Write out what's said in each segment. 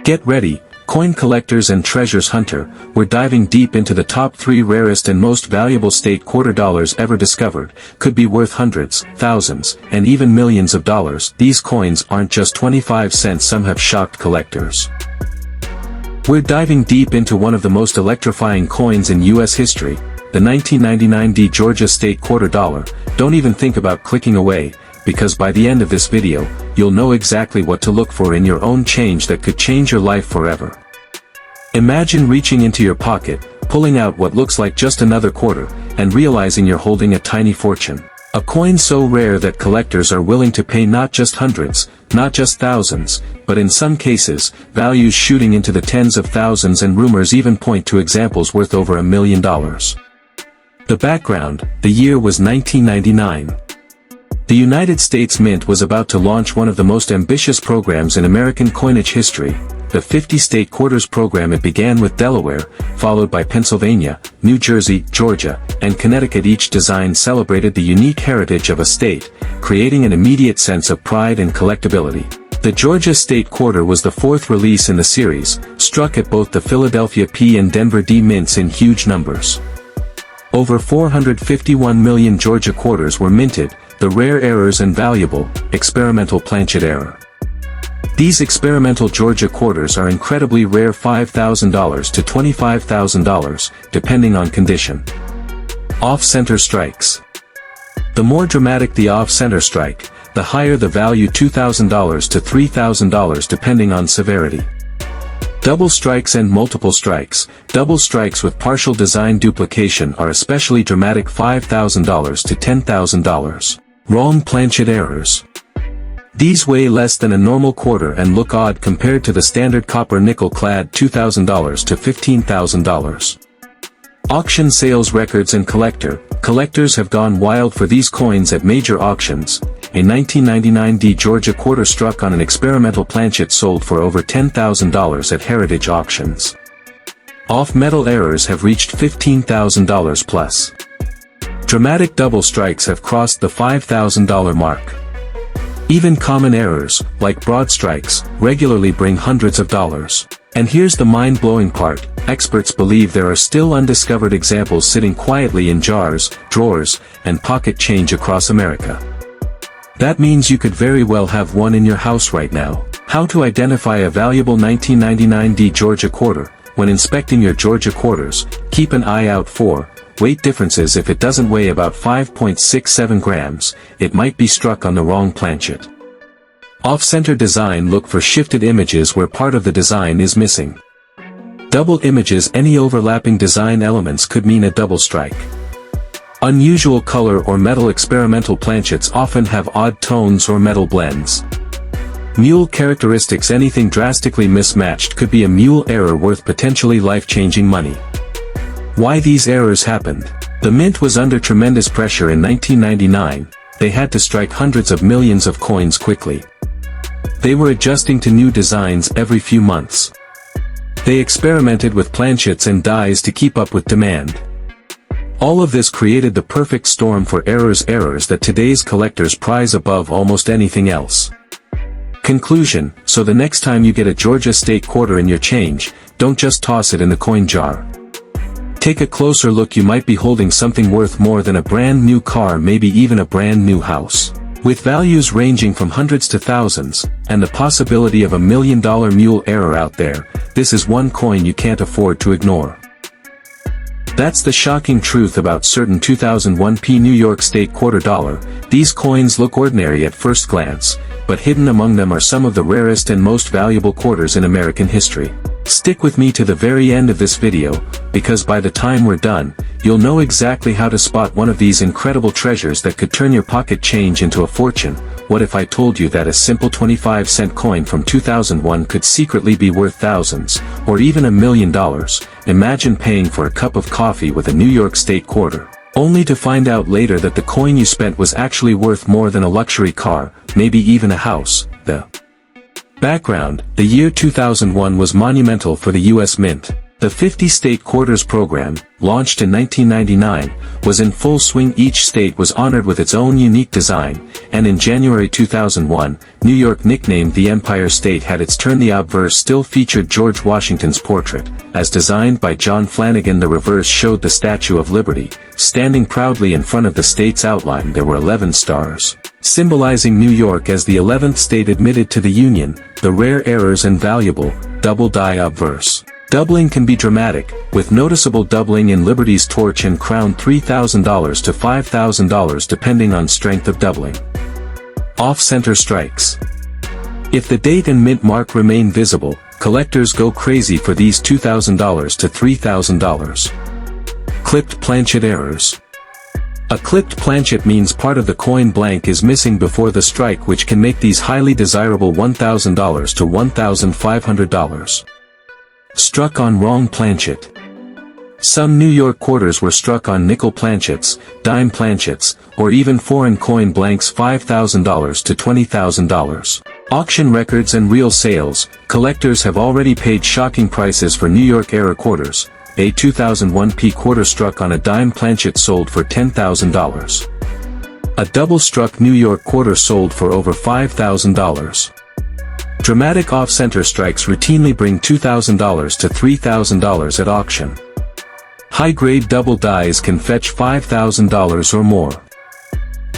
Get ready, coin collectors and treasures hunter, we're diving deep into the top 3 rarest and most valuable state quarter dollars ever discovered. Could be worth hundreds, thousands, and even millions of dollars. These coins aren't just 25 cents, some have shocked collectors. We're diving deep into one of the most electrifying coins in US history, the 1999 Georgia State Quarter Dollar. Don't even think about clicking away, because by the end of this video, you'll know exactly what to look for in your own change that could change your life forever. Imagine reaching into your pocket, pulling out what looks like just another quarter, and realizing you're holding a tiny fortune. A coin so rare that collectors are willing to pay not just hundreds, not just thousands, but in some cases, values shooting into the tens of thousands, and rumors even point to examples worth over $1 million. The background: the year was 1999. The United States Mint was about to launch one of the most ambitious programs in American coinage history, the 50 State Quarters program. It began with Delaware, followed by Pennsylvania, New Jersey, Georgia, and Connecticut. Each design celebrated the unique heritage of a state, creating an immediate sense of pride and collectability. The Georgia State Quarter was the 4th release in the series, struck at both the Philadelphia P and Denver D mints in huge numbers. Over 451 million Georgia quarters were minted, the rare errors and valuable, experimental planchet error. These experimental Georgia quarters are incredibly rare, $5,000 to $25,000, depending on condition. Off-center strikes. The more dramatic the off-center strike, the higher the value, $2,000 to $3,000 depending on severity. Double strikes and multiple strikes. Double strikes with partial design duplication are especially dramatic, $5,000 to $10,000. Wrong planchet errors. These weigh less than a normal quarter and look odd compared to the standard copper nickel-clad, $2,000 to $15,000. Auction sales records and collectors have gone wild for these coins at major auctions. A 1999 Georgia quarter struck on an experimental planchet sold for over $10,000 at heritage auctions. Off-metal errors have reached $15,000 plus. Dramatic double strikes have crossed the $5,000 mark. Even common errors, like broad strikes, regularly bring hundreds of dollars. And here's the mind-blowing part: experts believe there are still undiscovered examples sitting quietly in jars, drawers, and pocket change across America. That means you could very well have one in your house right now. How to identify a valuable 1999 Georgia quarter? When inspecting your Georgia quarters, keep an eye out for weight differences. If it doesn't weigh about 5.67 grams, it might be struck on the wrong planchet. Off-center design: look for shifted images where part of the design is missing. Double images: any overlapping design elements could mean a double strike. Unusual color or metal: experimental planchets often have odd tones or metal blends. Mule characteristics: anything drastically mismatched could be a mule error worth potentially life-changing money. Why these errors happened? The mint was under tremendous pressure in 1999, they had to strike hundreds of millions of coins quickly. They were adjusting to new designs every few months. They experimented with planchets and dies to keep up with demand. All of this created the perfect storm for errors that today's collectors prize above almost anything else. Conclusion: so the next time you get a Georgia State Quarter in your change, don't just toss it in the coin jar. Take a closer look. You might be holding something worth more than a brand new car, maybe even a brand new house. With values ranging from hundreds to thousands, and the possibility of $1 million mule error out there, this is one coin you can't afford to ignore. That's the shocking truth about certain 2001 New York State Quarter Dollar. These coins look ordinary at first glance, but hidden among them are some of the rarest and most valuable quarters in American history. Stick with me to the very end of this video, because by the time we're done, you'll know exactly how to spot one of these incredible treasures that could turn your pocket change into a fortune. What if I told you that a simple 25-cent coin from 2001 could secretly be worth thousands, or even $1 million? Imagine paying for a cup of coffee with a New York State Quarter, only to find out later that the coin you spent was actually worth more than a luxury car, maybe even a house. The background: the year 2001 was monumental for the U.S. Mint. The 50 State Quarters program, launched in 1999, was in full swing. Each state was honored with its own unique design, and in January 2001, New York, nicknamed the Empire State, had its turn. The obverse still featured George Washington's portrait, as designed by John Flanagan. The reverse showed the Statue of Liberty, standing proudly in front of the state's outline. There were 11 stars, symbolizing New York as the 11th state admitted to the Union. The rare errors and valuable, double die obverse. Doubling can be dramatic, with noticeable doubling in Liberty's torch and crown $3,000 to $5,000 depending on strength of doubling. Off-center strikes. If the date and mint mark remain visible, collectors go crazy for these $2,000 to $3,000. Clipped planchet errors. A clipped planchet means part of the coin blank is missing before the strike, which can make these highly desirable $1,000 to $1,500. Struck on wrong planchet. Some New York quarters were struck on nickel planchets, dime planchets, or even foreign coin blanks. $5,000 to $20,000. Auction records and real sales. Collectors have already paid shocking prices for New York era quarters. A 2001 quarter struck on a dime planchet sold for $10,000. A double-struck New York quarter sold for over $5,000. Dramatic off-center strikes routinely bring $2,000 to $3,000 at auction. High-grade double dies can fetch $5,000 or more.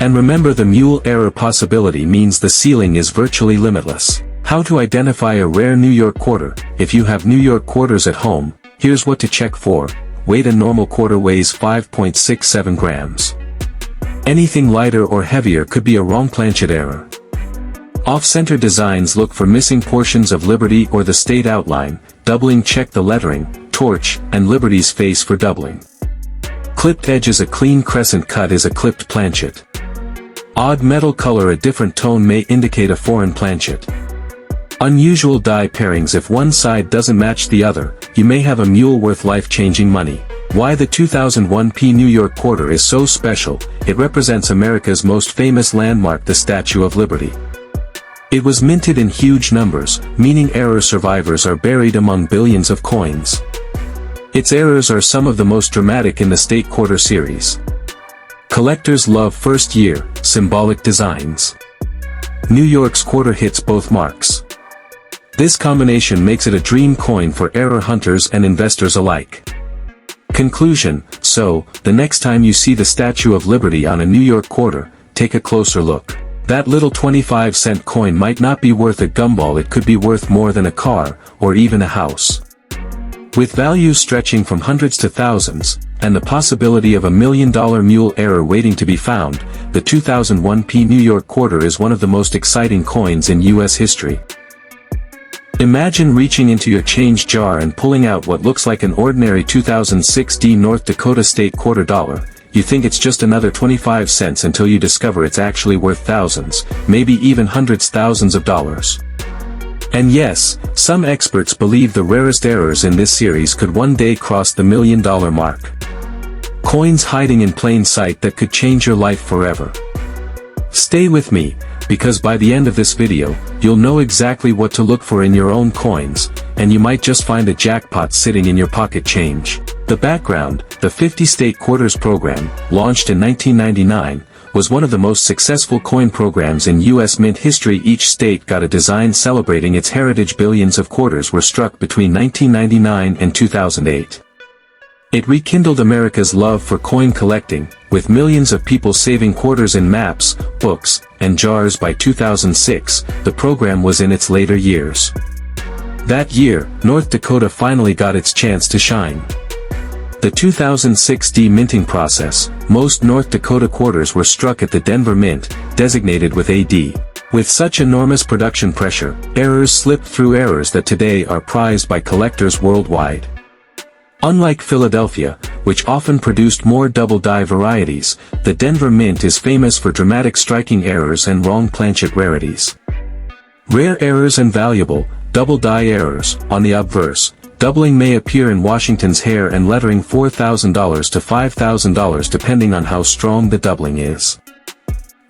And remember, the mule error possibility means the ceiling is virtually limitless. How to identify a rare New York quarter? If you have New York quarters at home, here's what to check for. Weight: a normal quarter weighs 5.67 grams. Anything lighter or heavier could be a wrong planchet error. Off-center designs: look for missing portions of Liberty or the state outline. Doubling: check the lettering, torch, and Liberty's face for doubling. Clipped edges: a clean crescent cut is a clipped planchet. Odd metal color: a different tone may indicate a foreign planchet. Unusual die pairings: if one side doesn't match the other, you may have a mule worth life-changing money. Why the 2001 New York quarter is so special: it represents America's most famous landmark, the Statue of Liberty. It was minted in huge numbers, meaning error survivors are buried among billions of coins. Its errors are some of the most dramatic in the State Quarter series. Collectors love first-year, symbolic designs. New York's quarter hits both marks. This combination makes it a dream coin for error hunters and investors alike. Conclusion: so, the next time you see the Statue of Liberty on a New York quarter, take a closer look. That little 25-cent coin might not be worth a gumball. It could be worth more than a car, or even a house. With values stretching from hundreds to thousands, and the possibility of $1 million mule error waiting to be found, the 2001 New York quarter is one of the most exciting coins in U.S. history. Imagine reaching into your change jar and pulling out what looks like an ordinary 2006 North Dakota State Quarter dollar. You think it's just another 25 cents until you discover it's actually worth thousands, maybe even hundreds thousands of dollars. And yes, some experts believe the rarest errors in this series could one day cross the $1 million mark. Coins hiding in plain sight that could change your life forever. Stay with me, because by the end of this video, you'll know exactly what to look for in your own coins, and you might just find a jackpot sitting in your pocket change. The background: the 50 State Quarters program, launched in 1999, was one of the most successful coin programs in U.S. mint history. Each state got a design celebrating its heritage. Billions of quarters were struck between 1999 and 2008. It rekindled America's love for coin collecting, with millions of people saving quarters in maps, books, and jars. By 2006, the program was in its later years. That year, North Dakota finally got its chance to shine. The 2006 minting process: most North Dakota quarters were struck at the Denver Mint, designated with AD. With such enormous production pressure, errors slipped through, errors that today are prized by collectors worldwide. Unlike Philadelphia, which often produced more double die varieties, the Denver Mint is famous for dramatic striking errors and wrong planchet rarities. Rare errors and valuable, double die errors. On the obverse, doubling may appear in Washington's hair and lettering $4,000 to $5,000 depending on how strong the doubling is.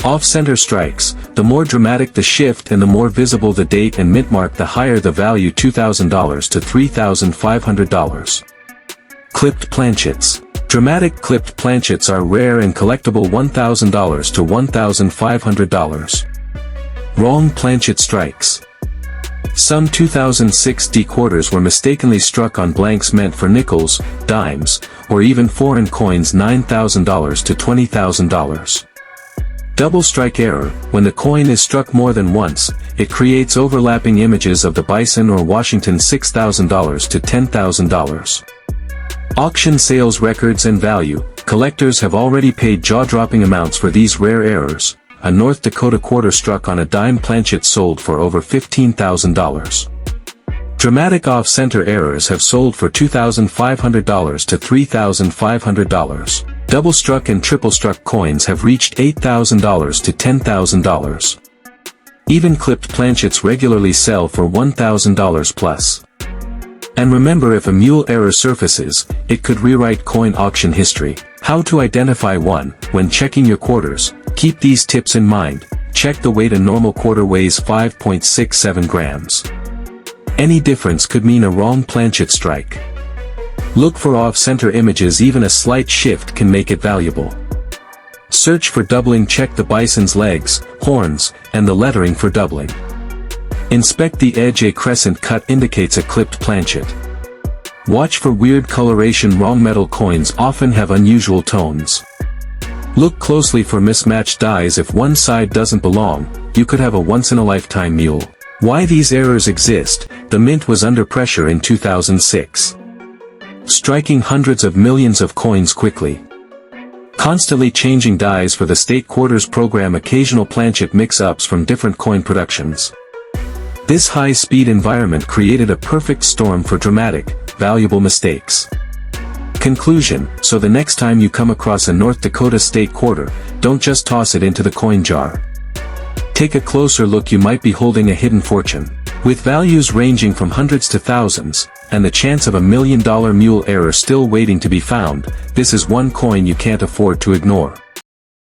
Off-center strikes, the more dramatic the shift and the more visible the date and mint mark, the higher the value, $2,000 to $3,500. Clipped planchets. Dramatic clipped planchets are rare and collectible, $1,000 to $1,500. Wrong planchet strikes. Some 2006 quarters were mistakenly struck on blanks meant for nickels, dimes, or even foreign coins, $9,000 to $20,000. Double strike error. When the coin is struck more than once, it creates overlapping images of the bison or Washington, $6,000 to $10,000. Auction sales records and value. Collectors have already paid jaw-dropping amounts for these rare errors. A North Dakota quarter struck on a dime planchet sold for over $15,000. Dramatic off-center errors have sold for $2,500 to $3,500. Double-struck and triple-struck coins have reached $8,000 to $10,000. Even clipped planchets regularly sell for $1,000 plus. And remember, if a mule error surfaces, it could rewrite coin auction history. How to identify one. When checking your quarters, keep these tips in mind. Check the weight. A normal quarter weighs 5.67 grams. Any difference could mean a wrong planchet strike. Look for off-center images. Even a slight shift can make it valuable. Search for doubling. Check the bison's legs, horns, and the lettering for doubling. Inspect the edge. A crescent cut indicates a clipped planchet. Watch for weird coloration. Wrong metal coins often have unusual tones. Look closely for mismatched dies. If one side doesn't belong, you could have a once-in-a-lifetime mule. Why these errors exist. The mint was under pressure in 2006. Striking hundreds of millions of coins quickly. Constantly changing dies for the state quarters program. Occasional planchet mix-ups from different coin productions. This high-speed environment created a perfect storm for dramatic, valuable mistakes. Conclusion. So the next time you come across a North Dakota State Quarter, don't just toss it into the coin jar. Take a closer look. You might be holding a hidden fortune. With values ranging from hundreds to thousands, and the chance of $1 million mule error still waiting to be found, this is one coin you can't afford to ignore.